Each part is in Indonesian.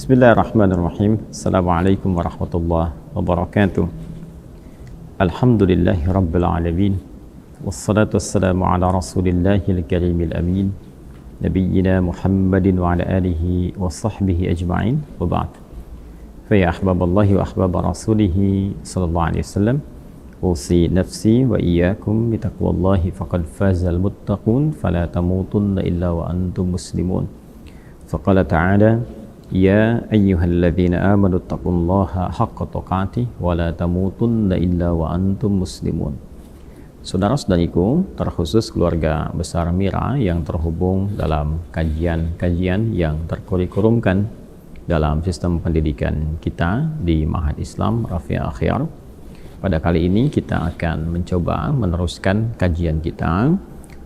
Bismillahirrahmanirrahim. Assalamualaikum warahmatullahi wabarakatuh. Alhamdulillahi rabbil alamin. Wassalatu wassalamu ala rasulillahil karimil amin. Nabiyyina Muhammadin wa ala alihi wa sahbihi ajma'in. Wa ba'd. Fa ya ahbaballahi wa ahbaba rasulihi sallallahu alaihi wasallam. Usi nafsi wa iyyakum bitaqwallahi faqad fazal muttaqun fala tamutunna illa wa antum muslimun. Faqala ta'ala ya ayyuhalladzina amanu taqullaha haqqa tuqatih wa la tamutunna illa wa antum muslimun. Saudara-saudariku, terkhusus keluarga besar Mira yang terhubung dalam kajian-kajian yang terkurikulumkan dalam sistem pendidikan kita di Ma'had Islam Rafi' Akhyar. Pada kali ini kita akan mencoba meneruskan kajian kita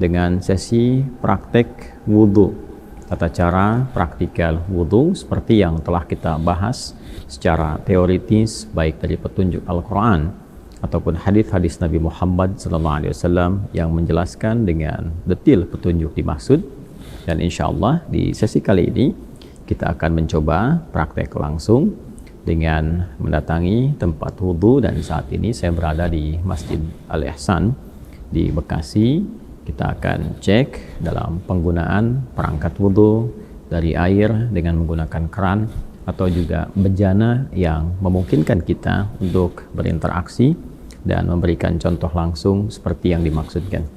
dengan sesi praktek wudhu, tata cara praktikal wudhu seperti yang telah kita bahas secara teoritis baik dari petunjuk Al-Quran ataupun hadis-hadis Nabi Muhammad SAW yang menjelaskan dengan detil petunjuk dimaksud. Dan insya Allah di sesi kali ini kita akan mencoba praktek langsung dengan mendatangi tempat wudhu, dan saat ini saya berada di Masjid Al-Ihsan di Bekasi. Kita akan cek dalam penggunaan perangkat wudhu dari air dengan menggunakan keran atau juga bejana yang memungkinkan kita untuk berinteraksi dan memberikan contoh langsung seperti yang dimaksudkan.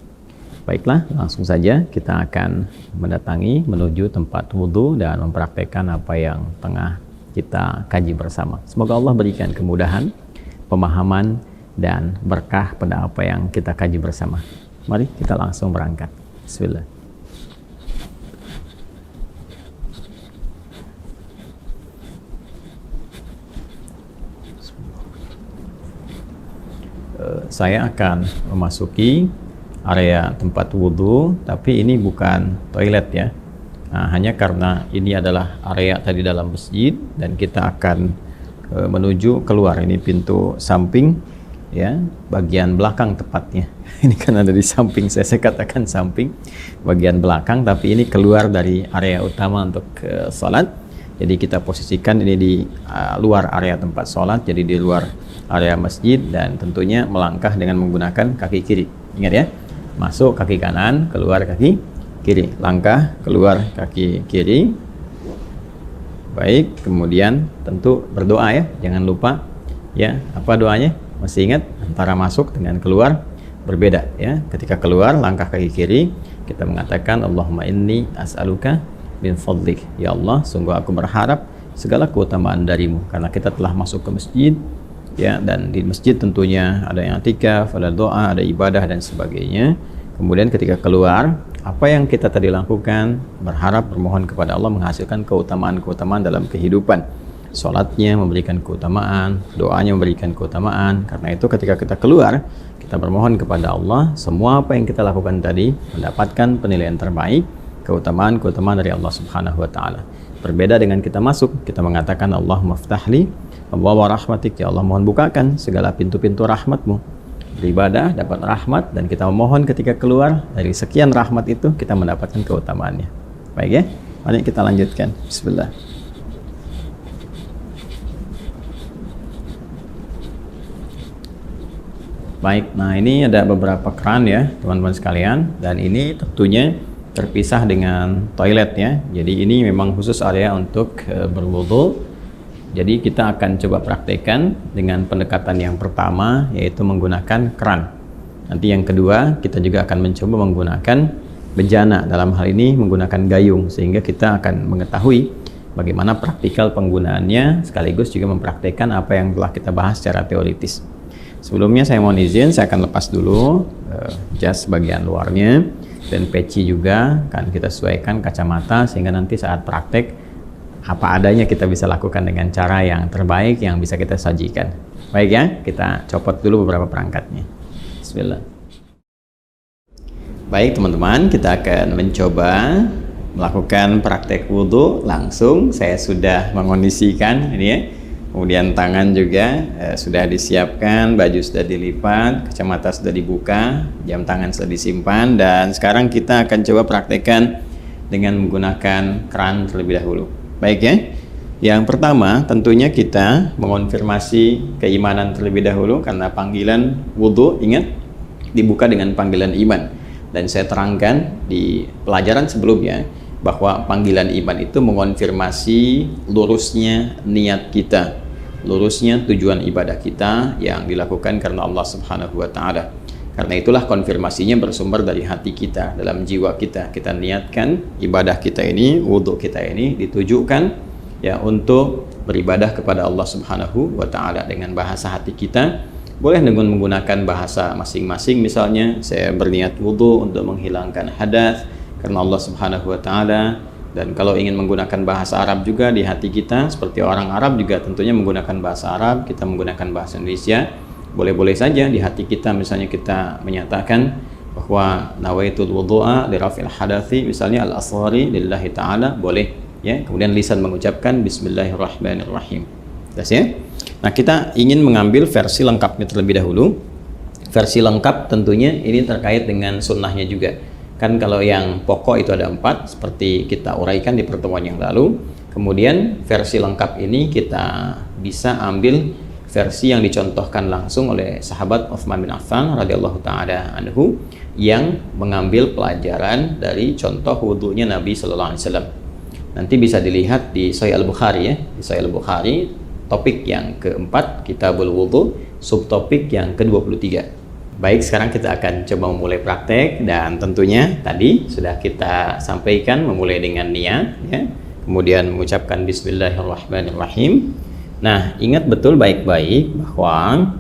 Baiklah, langsung saja kita akan mendatangi menuju tempat wudhu dan mempraktekkan apa yang tengah kita kaji bersama. Semoga Allah berikan kemudahan, pemahaman, dan berkah pada apa yang kita kaji bersama. Mari kita langsung berangkat. Bismillah. Saya akan memasuki area tempat wudhu, tapi ini bukan toilet ya. Nah, hanya karena ini adalah area tadi dalam masjid dan kita akan menuju keluar. Ini pintu samping ya, bagian belakang tepatnya. Ini kan ada di samping, saya katakan samping, bagian belakang, tapi ini keluar dari area utama untuk sholat. Jadi kita posisikan ini di luar area tempat sholat, jadi di luar area masjid, dan tentunya melangkah dengan menggunakan kaki kiri. Ingat ya, masuk kaki kanan, keluar kaki kiri, langkah keluar kaki kiri. Baik, kemudian tentu berdoa ya, jangan lupa ya. Apa doanya? Masih ingat? Antara masuk dengan keluar berbeda ya. Ketika keluar langkah kaki kiri, kita mengatakan Allahumma inni as'aluka min fadlik, ya Allah sungguh aku berharap segala keutamaan darimu, karena kita telah masuk ke masjid ya, dan di masjid tentunya ada yang i'tikaf, ada doa, ada ibadah dan sebagainya. Kemudian ketika keluar, apa yang kita tadi lakukan, berharap, bermohon kepada Allah menghasilkan keutamaan-keutamaan dalam kehidupan. Sholatnya memberikan keutamaan, doanya memberikan keutamaan. Karena itu ketika kita keluar, kita bermohon kepada Allah, semua apa yang kita lakukan tadi mendapatkan penilaian terbaik, keutamaan-keutamaan dari Allah Subhanahu wa Ta'ala. Berbeda dengan kita masuk, kita mengatakan Allahumma ftahli abwaaba rahmatik, ya Allah mohon bukakan segala pintu-pintu rahmatmu. Beribadah dapat rahmat, dan kita memohon ketika keluar dari sekian rahmat itu kita mendapatkan keutamaannya. Baik ya, mari kita lanjutkan. Bismillah. Baik, nah ini ada beberapa keran ya teman-teman sekalian, dan ini tentunya terpisah dengan toilet ya. Jadi ini memang khusus area untuk berwudu. Jadi kita akan coba praktekkan dengan pendekatan yang pertama, yaitu menggunakan keran. Nanti yang kedua kita juga akan mencoba menggunakan bejana, dalam hal ini menggunakan gayung, sehingga kita akan mengetahui bagaimana praktikal penggunaannya sekaligus juga mempraktekkan apa yang telah kita bahas secara teoritis. Sebelumnya saya mohon izin, saya akan lepas dulu jas bagian luarnya, dan peci juga kan kita sesuaikan kacamata, sehingga nanti saat praktek apa adanya kita bisa lakukan dengan cara yang terbaik yang bisa kita sajikan. Baik ya, kita copot dulu beberapa perangkatnya. Bismillah. Baik teman-teman, kita akan mencoba melakukan praktek wudhu langsung. Saya sudah mengondisikan ini ya. Kemudian tangan juga sudah disiapkan, baju sudah dilipat, kacamata sudah dibuka, jam tangan sudah disimpan, dan sekarang kita akan coba praktekkan dengan menggunakan keran terlebih dahulu. Baik ya, Yang pertama, tentunya kita mengonfirmasi keimanan terlebih dahulu, karena panggilan wudhu, ingat, dibuka dengan panggilan iman. Dan saya terangkan di pelajaran sebelumnya bahwa panggilan iman itu mengonfirmasi lurusnya niat kita, lurusnya tujuan ibadah kita yang dilakukan karena Allah Subhanahu wa Ta'ala. Karena itulah konfirmasinya bersumber dari hati kita, dalam jiwa kita. Kita niatkan ibadah kita ini, wudhu kita ini ditujukan ya untuk beribadah kepada Allah Subhanahu wa Ta'ala dengan bahasa hati kita. Boleh dengan menggunakan bahasa masing-masing, misalnya saya berniat wudhu untuk menghilangkan hadas karena Allah Subhanahu wa Ta'ala. Dan kalau ingin menggunakan bahasa Arab juga di hati kita, seperti orang Arab juga tentunya menggunakan bahasa Arab, kita menggunakan bahasa Indonesia, boleh-boleh saja di hati kita. Misalnya kita menyatakan bahwa nawaitul wudhu'a li raf'il hadathi, misalnya al-asghari lillahi ta'ala, boleh ya. Kemudian lisan mengucapkan bismillahirrahmanirrahim. Jelas ya? Nah, kita ingin mengambil versi lengkapnya terlebih dahulu. Versi lengkap tentunya ini terkait dengan sunnahnya juga. Kan kalau yang pokok itu ada 4, seperti kita uraikan di pertemuan yang lalu. Kemudian versi lengkap ini kita bisa ambil versi yang dicontohkan langsung oleh sahabat Utsman bin Affan radhiyallahu taala anhu, yang mengambil pelajaran dari contoh wudhunya Nabi sallallahu alaihi wasallam. Nanti bisa dilihat di Sahih Al-Bukhari ya, di Sahih Al-Bukhari topik yang keempat, Kitabul Wudhu, subtopik yang ke-23. Baik, sekarang kita akan coba memulai praktek, dan tentunya tadi sudah kita sampaikan memulai dengan niat ya, kemudian mengucapkan bismillahirrahmanirrahim. Nah, ingat betul baik-baik bahwa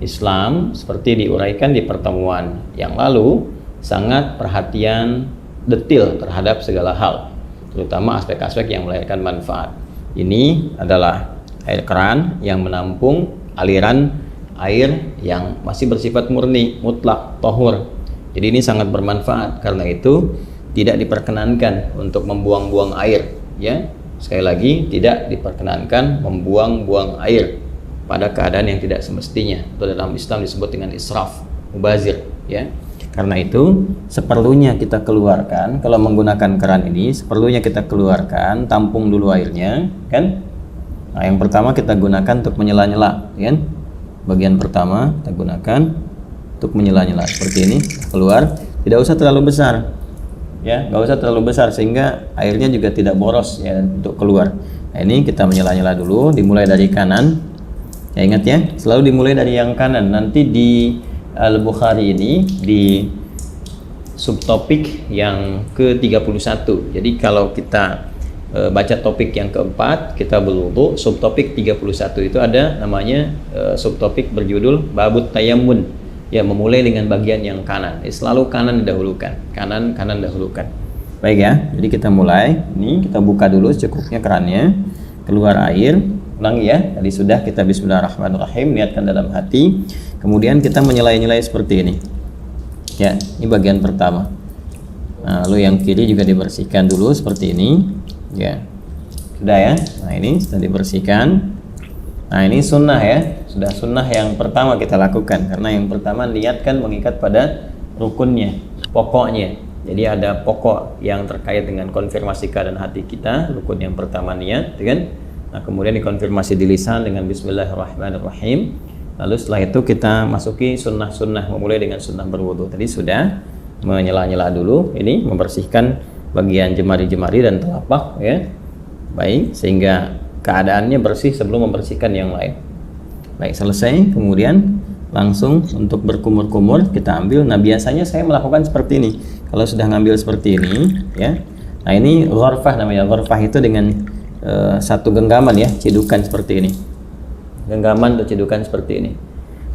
Islam seperti diuraikan di pertemuan yang lalu sangat perhatian detil terhadap segala hal, terutama aspek-aspek yang melahirkan manfaat. Ini adalah air keran yang menampung aliran air yang masih bersifat murni, mutlak, tahur. Jadi ini sangat bermanfaat, karena itu tidak diperkenankan untuk membuang-buang air ya. Sekali lagi, tidak diperkenankan membuang-buang air pada keadaan yang tidak semestinya. Itu dalam Islam disebut dengan israf, mubazir ya. Karena itu seperlunya kita keluarkan, kalau menggunakan keran ini seperlunya kita keluarkan, tampung dulu airnya kan. Nah, yang pertama kita gunakan untuk menyela-nyela kan. Bagian pertama kita gunakan untuk menyela-nyela seperti ini, keluar, tidak usah terlalu besar ya, nggak usah terlalu besar sehingga airnya juga tidak boros ya untuk keluar. Nah, ini kita menyela-nyela dulu, dimulai dari kanan ya, ingat ya, selalu dimulai dari yang kanan. Nanti di Al-Bukhari ini di subtopik yang ke-31, jadi kalau kita baca topik yang keempat, Kitabul Wudhu, subtopik 31 itu ada namanya subtopik berjudul Babut Tayammun ya, memulai dengan bagian yang kanan. Selalu kanan didahulukan, kanan dahulukan. Baik ya, jadi kita mulai. Ini kita buka dulu secukupnya kerannya, keluar air. Ulangi ya, tadi sudah kita bismillahirrahmanirrahim, niatkan dalam hati. Kemudian kita menyelai-nyelai seperti ini ya, ini bagian pertama. Nah, lalu yang kiri juga dibersihkan dulu seperti ini ya, sudah ya. Nah, ini sudah dibersihkan. Nah, ini sunnah ya, sudah sunnah yang pertama kita lakukan, karena yang pertama niatkan mengikat pada rukunnya, pokoknya. Jadi ada pokok yang terkait dengan konfirmasi keadaan hati kita. Rukun yang pertama niat kan. Nah, kemudian dikonfirmasi di lisan dengan bismillahirrahmanirrahim. Lalu setelah itu kita masuki sunnah-sunnah, memulai dengan sunnah berwudu. Tadi sudah menyela-nyela dulu, ini membersihkan bagian jemari-jemari dan telapak ya. Baik, sehingga keadaannya bersih sebelum membersihkan yang lain. Baik, selesai. Kemudian langsung untuk berkumur-kumur kita ambil. Nah, biasanya saya melakukan seperti ini. Kalau sudah ngambil seperti ini ya. Nah, ini ghurfah namanya. Ghurfah itu dengan satu genggaman ya, cidukan seperti ini. Genggaman atau cidukan seperti ini.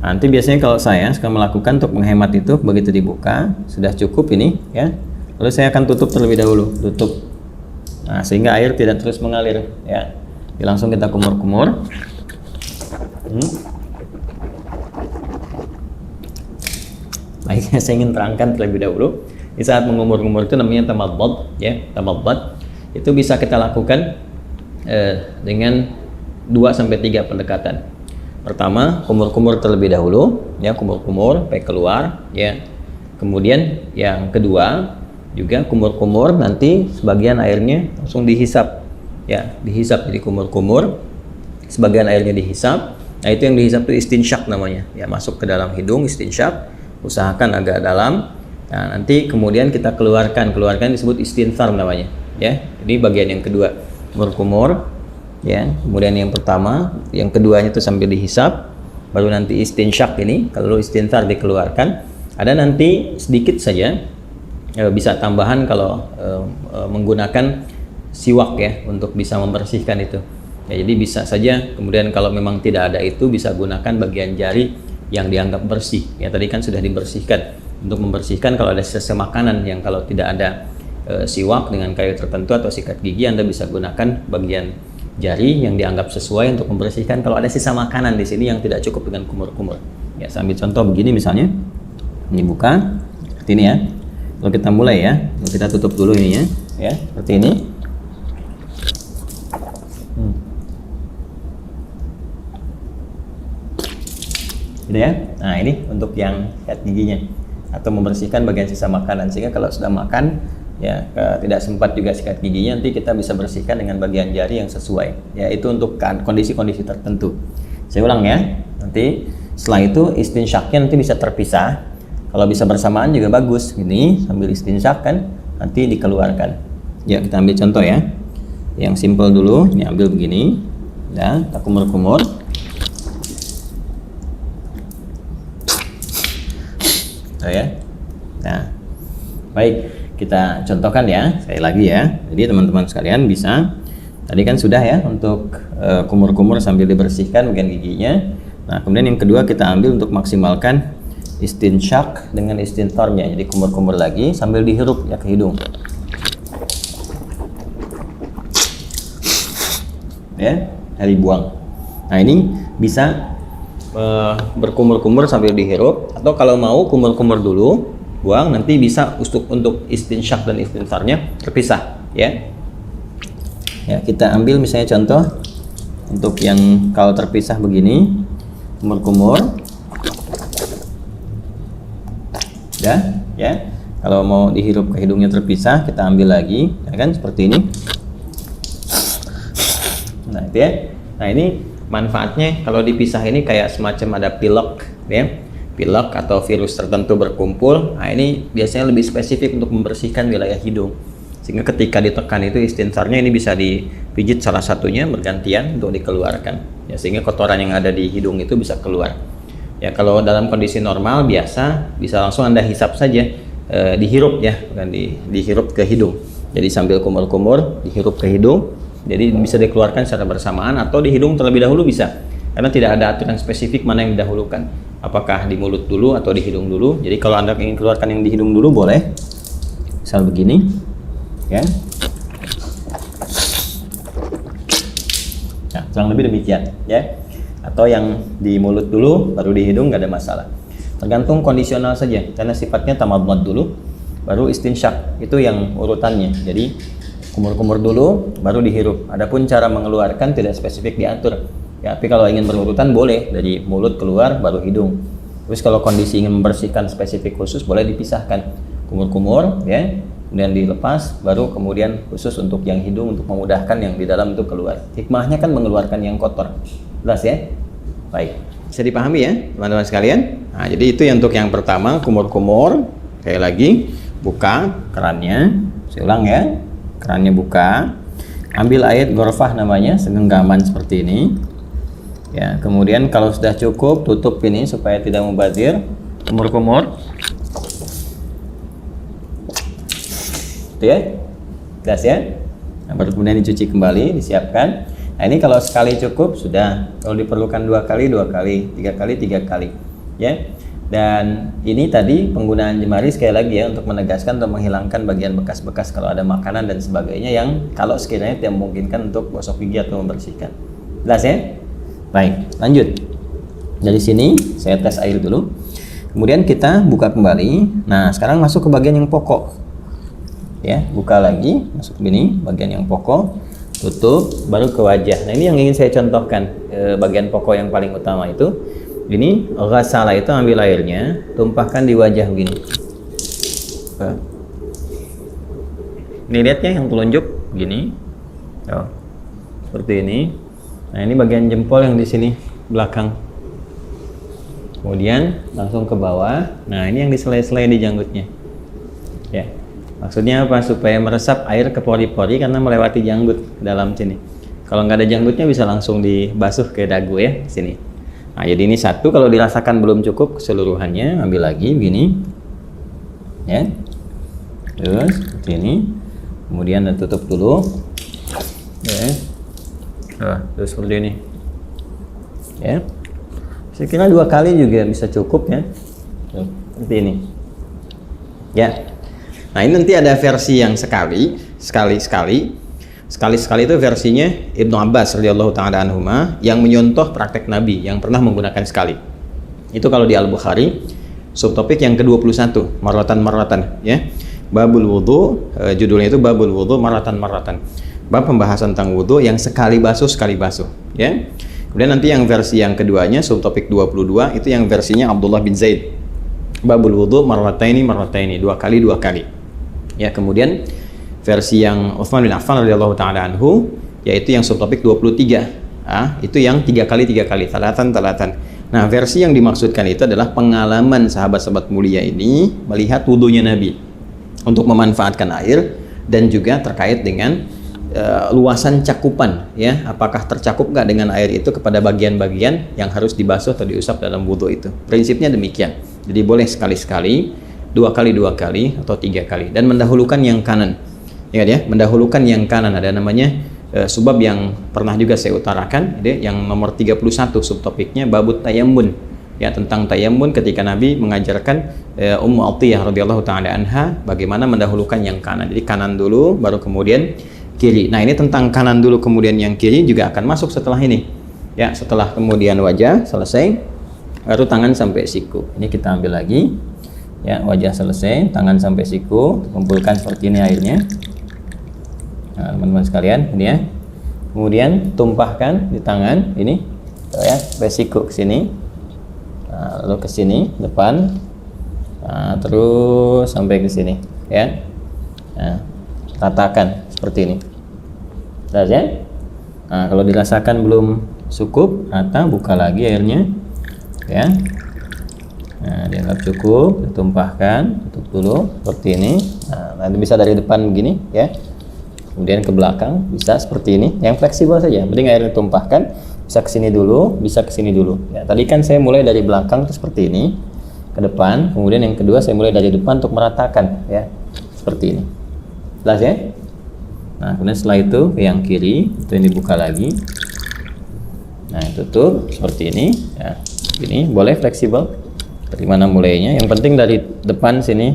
Nanti biasanya kalau saya suka melakukan untuk menghemat itu, begitu dibuka sudah cukup ini ya. Lalu saya akan tutup terlebih dahulu, tutup. Nah, sehingga air tidak terus mengalir ya. Jadi langsung kita kumur-kumur. Baik, saya ingin terangkan terlebih dahulu. Di saat mengumur-ngumur itu namanya tamadbad ya, tamadbad. Itu bisa kita lakukan dengan 2-3 pendekatan. Pertama, kumur-kumur terlebih dahulu ya, kumur-kumur sampai keluar ya. Kemudian yang kedua juga kumur-kumur, nanti sebagian airnya langsung dihisap ya dihisap jadi kumur-kumur, sebagian airnya dihisap. Nah itu yang dihisap itu istinsyak namanya, ya masuk ke dalam hidung istinsyak, usahakan agak dalam. Nah nanti kemudian kita keluarkan disebut istinthar namanya, ya. Jadi bagian yang kedua kumur-kumur, ya. Kemudian yang pertama, yang keduanya itu sambil dihisap, baru nanti istinsyak ini, kalau istinthar dikeluarkan. Ada nanti sedikit saja, bisa tambahan kalau menggunakan siwak ya untuk bisa membersihkan itu. Ya, jadi bisa saja. Kemudian kalau memang tidak ada itu, bisa gunakan bagian jari yang dianggap bersih. Ya tadi kan sudah dibersihkan. Untuk membersihkan kalau ada sisa makanan yang kalau tidak ada siwak dengan kayu tertentu atau sikat gigi, Anda bisa gunakan bagian jari yang dianggap sesuai untuk membersihkan kalau ada sisa makanan di sini yang tidak cukup dengan kumur-kumur. Ya, saya ambil contoh begini misalnya. Ini buka seperti ini ya. Kalau kita mulai ya, kita tutup dulu ini ya, seperti ini. Gitu ya. Nah, ini untuk yang sikat giginya atau membersihkan bagian sisa makanan, sehingga kalau sudah makan ya tidak sempat juga sikat giginya, nanti kita bisa bersihkan dengan bagian jari yang sesuai. Ya, itu untuk kondisi-kondisi tertentu. Saya ulang ya. Nanti setelah itu istinsyaknya nanti bisa terpisah. Kalau bisa bersamaan juga bagus. Ini sambil istinsyak kan, nanti dikeluarkan. Ya, kita ambil contoh ya. Yang simple dulu. Ini ambil begini. Ya, kita kumur-kumur. Oh ya. Nah, baik. Kita contohkan ya, sekali lagi ya. Jadi teman-teman sekalian bisa, tadi kan sudah ya untuk kumur-kumur sambil dibersihkan bagian giginya. Nah kemudian yang kedua kita ambil untuk maksimalkan istinsyak dengan istintharnya. Jadi kumur-kumur lagi sambil dihirup ya ke hidung. Ya, dari buang. Nah ini bisa berkumur-kumur sambil dihirup, atau kalau mau kumur-kumur dulu buang, nanti bisa untuk istinsyak dan istintharnya terpisah ya. Ya, kita ambil misalnya contoh untuk yang kalau terpisah begini, kumur-kumur. Ya. Kalau mau dihirup ke hidungnya terpisah, kita ambil lagi, ya kan seperti ini. Nah, itu ya. Nah, ini manfaatnya kalau dipisah ini kayak semacam ada pilek ya. Pilek atau virus tertentu berkumpul. Nah ini biasanya lebih spesifik untuk membersihkan wilayah hidung, sehingga ketika ditekan itu istintharnya ini bisa dipijit salah satunya bergantian untuk dikeluarkan ya, sehingga kotoran yang ada di hidung itu bisa keluar ya. Kalau dalam kondisi normal biasa bisa langsung Anda hisap saja, dihirup ya, bukan dihirup ke hidung. Jadi sambil kumur-kumur dihirup ke hidung, jadi bisa dikeluarkan secara bersamaan atau di hidung terlebih dahulu bisa, karena tidak ada aturan spesifik mana yang didahulukan, apakah di mulut dulu atau di hidung dulu. Jadi kalau Anda ingin keluarkan yang di hidung dulu boleh, misal begini ya. Nah kurang lebih demikian ya, atau yang di mulut dulu baru di hidung, nggak ada masalah, tergantung kondisional saja, karena sifatnya tamadmad dulu baru istinsyak, itu yang urutannya. Jadi kumur-kumur dulu baru dihirup. Adapun cara mengeluarkan tidak spesifik diatur ya, tapi kalau ingin berurutan boleh dari mulut keluar baru hidung. Terus kalau kondisi ingin membersihkan spesifik khusus boleh dipisahkan, kumur-kumur ya, kemudian dilepas, baru kemudian khusus untuk yang hidung untuk memudahkan yang di dalam itu keluar. Hikmahnya kan mengeluarkan yang kotor. Jelas ya? Baik, bisa dipahami ya teman-teman sekalian. Nah jadi itu untuk yang pertama, kumur-kumur. Sekali lagi, buka kerannya. Saya ulang ya, kerannya buka, ambil air gorfah namanya, segenggaman seperti ini ya. Kemudian kalau sudah cukup, tutup ini supaya tidak mubazir, kumur-kumur itu ya, jelas ya. Nah, baru kemudian dicuci kembali, disiapkan. Nah ini kalau sekali cukup sudah, kalau diperlukan 2 kali 2 kali, 3 kali 3 kali ya. Dan ini tadi penggunaan jemari sekali lagi ya, untuk menegaskan atau menghilangkan bagian bekas-bekas kalau ada makanan dan sebagainya yang kalau sekiranya tidak memungkinkan untuk gosok gigi atau membersihkan. Jelas ya? Baik, lanjut. Dari sini saya tes air dulu. Kemudian kita buka kembali. Nah, sekarang masuk ke bagian yang pokok. Ya, buka lagi, masuk ke sini, bagian yang pokok. Tutup, baru ke wajah. Nah, ini yang ingin saya contohkan, bagian pokok yang paling utama itu. Ini ghasalah itu ambil airnya, tumpahkan di wajah begini. Ini lihatnya yang telunjuk begini. Oh. seperti ini. Nah, ini bagian jempol yang di sini belakang. Kemudian langsung ke bawah. Nah, ini yang diselai-selai di janggutnya. Ya. Maksudnya apa? Supaya meresap air ke pori-pori karena melewati janggut dalam sini. Kalau nggak ada janggutnya bisa langsung dibasuh ke dagu ya, sini. Nah, jadi ini satu, kalau dirasakan belum cukup keseluruhannya, ambil lagi begini. Ya. Terus seperti ini. Kemudian tutup dulu. Ya. Terus seperti ini. Ya. Saya kira 2 kali juga bisa cukup ya. Seperti ini. Ya. Nah, ini nanti ada versi yang sekali itu versinya Ibnu Abbas radhiyallahu taala anhuma yang menyontoh praktek Nabi yang pernah menggunakan sekali. Itu kalau di Al-Bukhari, subtopik yang ke-21, marratan ya. Babul wudu, judulnya itu Babul wudu marratan. Bab pembahasan tentang wudu yang sekali basuh ya. Kemudian nanti yang versi yang keduanya, subtopik 22, itu yang versinya Abdullah bin Zaid. Babul wudu marrataini, 2 kali. Ya, kemudian versi yang Utsman bin Affan radhiyallahu taala anhu, yaitu yang subtopik 23. Itu yang 3 kali, talatan. Nah, versi yang dimaksudkan itu adalah pengalaman sahabat-sahabat mulia ini melihat wudunya Nabi untuk memanfaatkan air, dan juga terkait dengan luasan cakupan ya, apakah tercakup nggak dengan air itu kepada bagian-bagian yang harus dibasuh atau diusap dalam wudhu itu. Prinsipnya demikian. Jadi boleh sekali-sekali, 2 kali atau 3 kali, dan mendahulukan yang kanan. Ingat ya, mendahulukan yang kanan. Ada namanya subab yang pernah juga saya utarakan, yang nomor 31 subtopiknya babut tayammun. Ya, tentang tayammun ketika Nabi mengajarkan Ummu Atiyah radhiyallahu taala anha bagaimana mendahulukan yang kanan. Jadi kanan dulu baru kemudian kiri. Nah, ini tentang kanan dulu kemudian yang kiri juga akan masuk setelah ini. Ya, setelah kemudian wajah selesai, baru tangan sampai siku. Ini kita ambil lagi. Ya, wajah selesai, tangan sampai siku, kumpulkan seperti ini airnya. Nah, teman-teman sekalian, ini ya. Kemudian tumpahkan di tangan ini, ya, sampai siku ke sini. Nah, lalu ke sini depan. Nah, terus sampai ke sini, ya. Nah, ratakan seperti ini. Jelas ya? Nah, kalau dirasakan belum cukup, rata, buka lagi airnya, ya. Nah, dianggap cukup, ditumpahkan, tutup dulu seperti ini. Nah, nanti bisa dari depan begini, ya. Kemudian ke belakang bisa seperti ini. Yang fleksibel saja. Penting airnya ditumpahkan, bisa ke sini dulu, bisa ke sini dulu. Ya, tadi kan saya mulai dari belakang seperti ini ke depan, kemudian yang kedua saya mulai dari depan untuk meratakan, ya. Seperti ini. Jelas ya? Nah, kemudian setelah itu ke yang kiri, itu yang dibuka lagi. Nah, tutup seperti ini, ya. Ini boleh fleksibel. Dari mana mulainya? Yang penting dari depan sini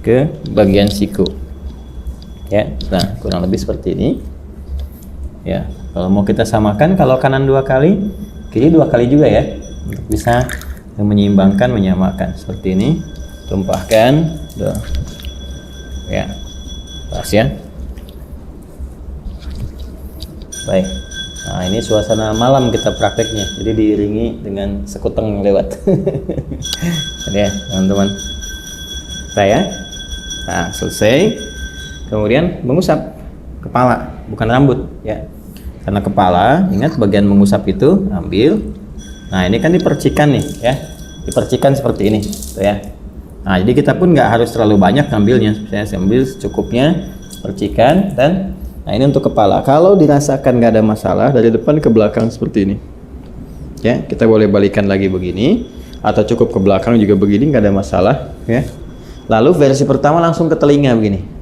ke bagian siku. Ya, nah kurang lebih seperti ini. Ya, kalau mau kita samakan, kalau kanan 2 kali, kiri 2 kali juga ya, untuk bisa menyeimbangkan, menyamakan seperti ini. Tumpahkan, ya, pas ya. Baik. Nah, ini suasana malam kita prakteknya, jadi diiringi dengan sekuteng yang lewat. Ya, teman-teman. Saya, nah selesai. Kemudian mengusap kepala, bukan rambut, ya. Karena kepala, ingat bagian mengusap itu ambil. Nah, ini kan dipercikan nih, ya. Dipercikan seperti ini, tuh ya. Nah, jadi kita pun nggak harus terlalu banyak ngambilnya. Saya ambil secukupnya, percikan, dan nah ini untuk kepala. Kalau dirasakan nggak ada masalah, dari depan ke belakang seperti ini. Ya, kita boleh balikan lagi begini, atau cukup ke belakang juga begini, nggak ada masalah. Ya. Lalu versi pertama langsung ke telinga begini.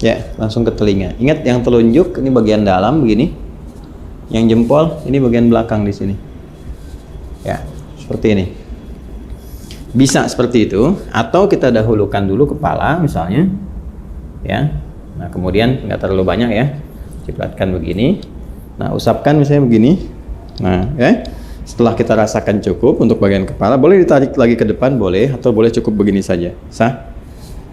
Ya, langsung ke telinga. Ingat yang telunjuk ini bagian dalam begini, yang jempol ini bagian belakang di sini. Ya, seperti ini. Bisa seperti itu, atau kita dahulukan dulu kepala misalnya. Ya. Nah, kemudian nggak terlalu banyak ya, cipratkan begini. Nah, usapkan misalnya begini. Nah, ya. Setelah kita rasakan cukup untuk bagian kepala, boleh ditarik lagi ke depan, boleh, atau boleh cukup begini saja, sah.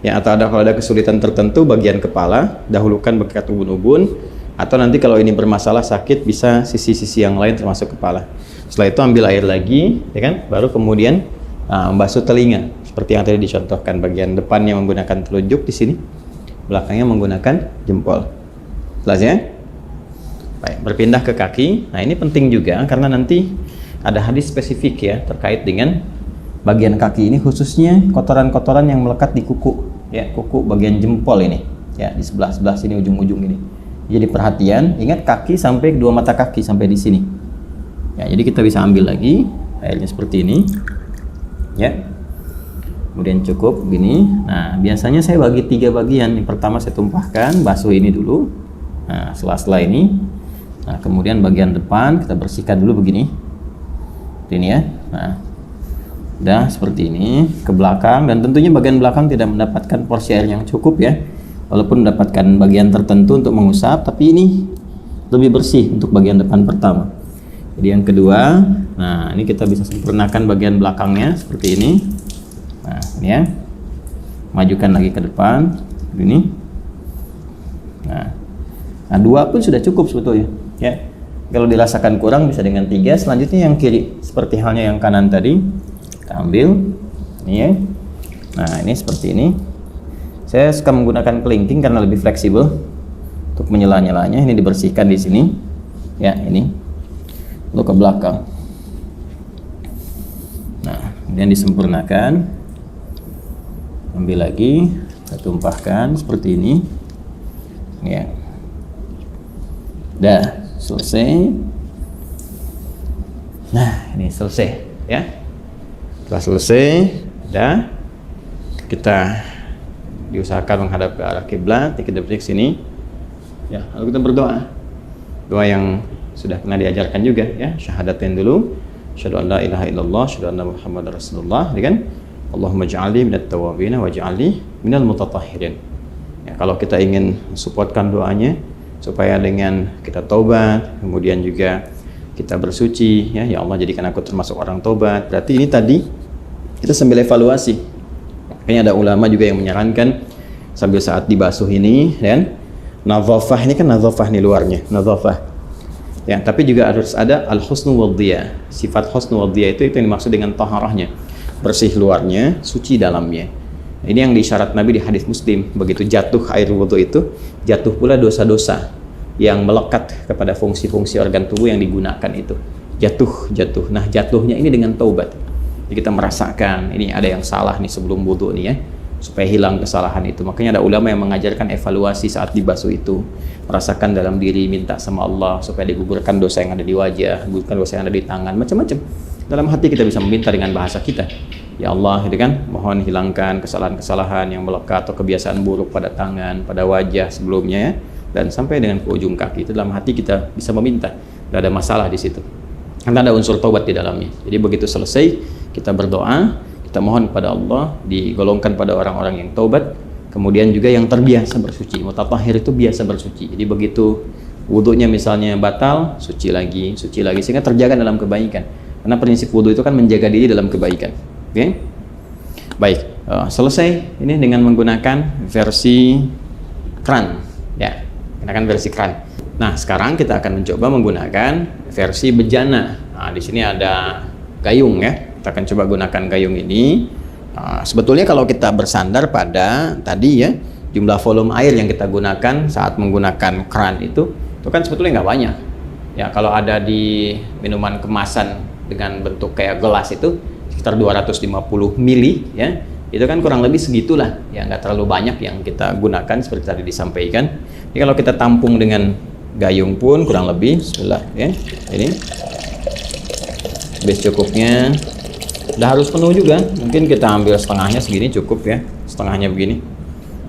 Ya, atau kalau ada kesulitan tertentu bagian kepala, dahulukan bekas ubun-ubun, atau nanti kalau ini bermasalah sakit bisa sisi-sisi yang lain termasuk kepala. Setelah itu ambil air lagi, ya kan? Baru kemudian membasuh telinga, seperti yang tadi dicontohkan. Bagian depannya menggunakan telunjuk di sini, belakangnya menggunakan jempol. Jelas ya? Baik, berpindah ke kaki. Nah, ini penting juga karena nanti ada hadis spesifik ya terkait dengan bagian kaki ini, khususnya kotoran-kotoran yang melekat di kuku, ya, kuku bagian jempol ini, ya, di sebelah-sebelah sini, ujung-ujung ini. Jadi perhatian, ingat kaki sampai kedua mata kaki sampai di sini. Ya, jadi kita bisa ambil lagi airnya seperti ini, ya. Kemudian cukup gini. Nah, biasanya saya bagi 3 bagian. Yang pertama saya tumpahkan, basuh ini dulu. Nah, sela-sela ini. Nah, kemudian bagian depan kita bersihkan dulu begini. Ini ya. Nah, udah seperti ini ke belakang, dan tentunya bagian belakang tidak mendapatkan porsi air yang cukup ya. Walaupun mendapatkan bagian tertentu untuk mengusap, tapi ini lebih bersih untuk bagian depan pertama. Jadi yang kedua, nah ini kita bisa sempurnakan bagian belakangnya seperti ini. Nah, ini ya. Majukan lagi ke depan ini. Nah, 2 pun sudah cukup sebetulnya ya. Kalau dirasakan kurang bisa dengan 3. Selanjutnya yang kiri, seperti halnya yang kanan tadi. Kita ambil ini ya. Nah, ini seperti ini. Saya suka menggunakan kelingking karena lebih fleksibel untuk menyela-nyelanya. Ini dibersihkan di sini ya, ini lalu ke belakang. Nah, kemudian disempurnakan, ambil lagi, kita tumpahkan seperti ini ya. Dah selesai. Nah, ini selesai ya. Setelah selesai, dah, kita diusahakan menghadap ke arah kiblat, kita berdiri sini. Ya, lalu kita berdoa. Doa yang sudah pernah diajarkan juga ya, syahadatain dulu. Asyhadu an la ilaha illallah, asyhadu anna Muhammadar Rasulullah, ya kan? Allahumma ja'alni minat tawwabin wa ja'alni minal mutatahhirin. Ya, kalau kita ingin supportkan doanya supaya dengan kita taubat, kemudian juga kita bersuci ya, ya Allah jadikan aku termasuk orang taubat. Berarti ini tadi kita sambil evaluasi. Makanya ada ulama juga yang menyarankan sambil saat dibasuh ini, dan nadhafah ini kan nadhafah nih luarnya, nadhafah. Ya, tapi juga harus ada al-husnu wadhiya. Sifat husnu wadhiya itu yang dimaksud dengan taharahnya. Bersih luarnya, suci dalamnya. Ini yang disyarat Nabi di hadis Muslim. Begitu jatuh air wudhu itu, jatuh pula dosa-dosa yang melekat kepada fungsi-fungsi organ tubuh yang digunakan itu. Jatuh. Nah, jatuhnya ini dengan taubat. Jadi kita merasakan ini ada yang salah nih sebelum wudhu nih ya, supaya hilang kesalahan itu. Makanya ada ulama yang mengajarkan evaluasi saat dibasuh itu, merasakan dalam diri, minta sama Allah supaya digugurkan dosa yang ada di wajah, digugurkan dosa yang ada di tangan, macam-macam. Dalam hati kita bisa meminta dengan bahasa kita, ya Allah, gitu kan, mohon hilangkan kesalahan-kesalahan yang melekat atau kebiasaan buruk pada tangan, pada wajah sebelumnya ya, dan sampai dengan ke ujung kaki. Itu dalam hati kita bisa meminta, tidak ada masalah di situ. Karena ada unsur taubat di dalamnya. Jadi begitu selesai, kita berdoa, kita mohon kepada Allah, digolongkan pada orang-orang yang taubat, kemudian juga yang terbiasa bersuci. Mutatahhir itu biasa bersuci. Jadi begitu wudunya misalnya batal, suci lagi, sehingga terjaga dalam kebaikan. Karena prinsip wudu itu kan menjaga diri dalam kebaikan. Oke? Baik, selesai ini dengan menggunakan versi kran. Ya, gunakan versi kran. Nah, sekarang kita akan mencoba menggunakan versi bejana. Nah, di sini ada gayung ya. Kita akan coba gunakan gayung ini. Sebetulnya kalau kita bersandar pada tadi ya, jumlah volume air yang kita gunakan saat menggunakan kran itu kan sebetulnya nggak banyak. Ya, kalau ada di minuman kemasan dengan bentuk kayak gelas itu sekitar 250 mili ya. Itu kan kurang lebih segitulah. Ya, nggak terlalu banyak yang kita gunakan seperti tadi disampaikan. Jadi kalau kita tampung dengan gayung pun kurang lebih, bismillah ya. Ini base cukupnya. Udah harus penuh juga, mungkin kita ambil setengahnya segini cukup ya, setengahnya begini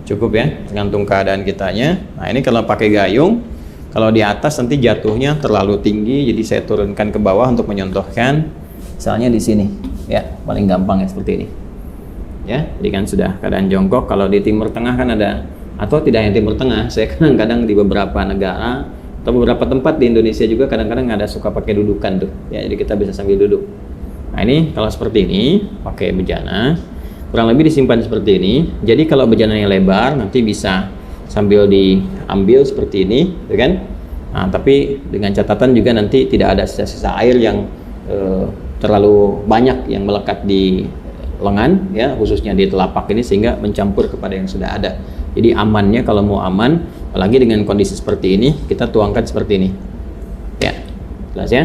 cukup ya, tergantung keadaan kitanya. Nah, ini kalau pakai gayung, kalau di atas nanti jatuhnya terlalu tinggi, jadi saya turunkan ke bawah untuk menyontohkan, misalnya di sini ya, paling gampang ya seperti ini ya. Jadi kan sudah keadaan jongkok. Kalau di Timur Tengah kan ada, atau tidak yang Timur Tengah, saya kadang-kadang di beberapa negara atau beberapa tempat di Indonesia juga kadang-kadang ada suka pakai dudukan tuh ya, jadi kita bisa sambil duduk. Nah, ini kalau seperti ini pakai bejana, kurang lebih disimpan seperti ini. Jadi kalau bejananya lebar nanti bisa sambil diambil seperti ini, ya kan? Nah, tapi dengan catatan juga nanti tidak ada sisa-sisa air yang terlalu banyak yang melekat di lengan ya, khususnya di telapak ini, sehingga mencampur kepada yang sudah ada. Jadi amannya kalau mau aman, apalagi dengan kondisi seperti ini, kita tuangkan seperti ini Jelas ya?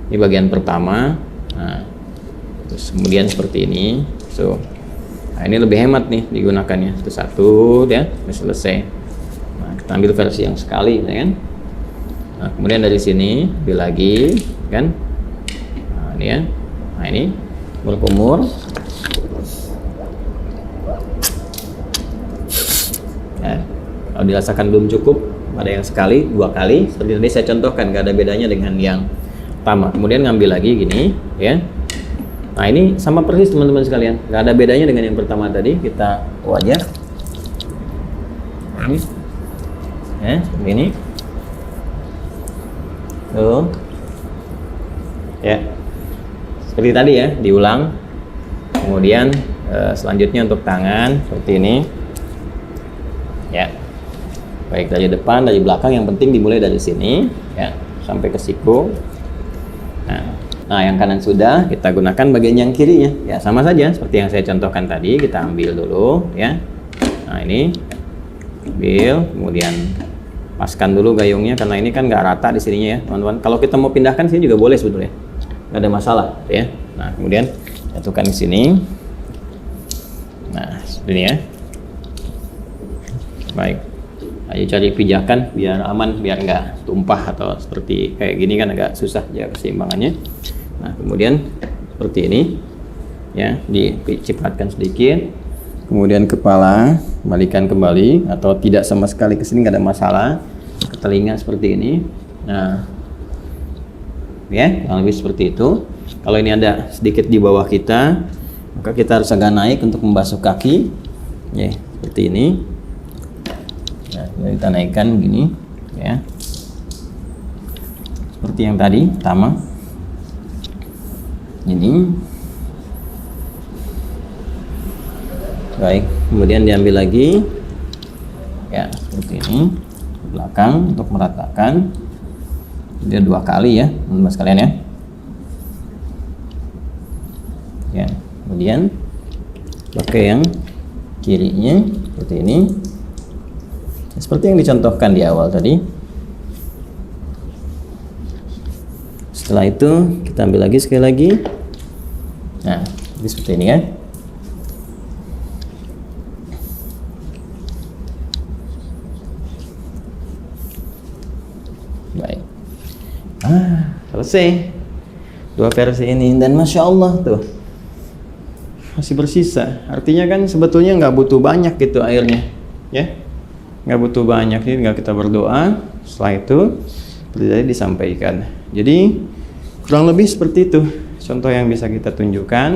Ini bagian pertama. Nah, terus kemudian seperti ini. So, nah ini lebih hemat nih digunakannya. Itu satu, ya, udah selesai. Nah, kita ambil versi yang sekali, ya kan? Nah, kemudian dari sini ambil lagi, kan? Nah, ini ya. Nah, ini kumur-kumur. Nah, kalau dirasakan belum cukup, ada yang sekali, 2 kali. Seperti tadi saya contohkan, nggak ada bedanya dengan yang pertama. Kemudian ngambil lagi gini, ya. Nah, ini sama persis teman-teman sekalian, nggak ada bedanya dengan yang pertama tadi. Kita wajah, ini, ya, seperti ini. Tuh, ya. Seperti tadi ya, diulang. Kemudian selanjutnya untuk tangan seperti ini. Ya, baik dari depan, dari belakang, yang penting dimulai dari sini, ya, sampai ke siku. Nah, yang kanan sudah, kita gunakan bagian yang kirinya. Ya, sama saja seperti yang saya contohkan tadi. Kita ambil dulu, ya. Nah, ini ambil, kemudian paskan dulu gayungnya karena ini kan nggak rata di sininya ya, teman-teman. Kalau kita mau pindahkan sini juga boleh sebetulnya, nggak ada masalah, ya. Nah, kemudian jatuhkan di sini. Nah, seperti ini ya. Baik, ayo cari pijakan biar aman, biar nggak tumpah atau seperti kayak gini kan agak susah ya keseimbangannya. Nah, kemudian seperti ini ya, dicipratkan sedikit, kemudian kepala kembalikan kembali atau tidak sama sekali ke sini, nggak ada masalah, ke telinga seperti ini. Nah, ya, kurang lebih seperti itu. Kalau ini ada sedikit di bawah kita, maka kita harus agak naik untuk membasuh kaki, ya, seperti ini. Nah, kita naikkan begini, ya, seperti yang tadi pertama. Ini, baik. Kemudian diambil lagi, ya, seperti ini, ke belakang untuk meratakan. Dia 2 kali ya, teman-teman sekalian ya. Ya, kemudian pakai yang kirinya seperti ini. Seperti yang dicontohkan di awal tadi. Setelah itu kita ambil lagi sekali lagi. Nah, ini seperti ini kan. Baik. Selesai 2 versi ini, dan masya Allah tuh masih bersisa. Artinya kan sebetulnya nggak butuh banyak gitu airnya, ya. Nggak butuh banyak, ini tinggal kita berdoa. Setelah itu seperti tadi disampaikan. Jadi kurang lebih seperti itu contoh yang bisa kita tunjukkan.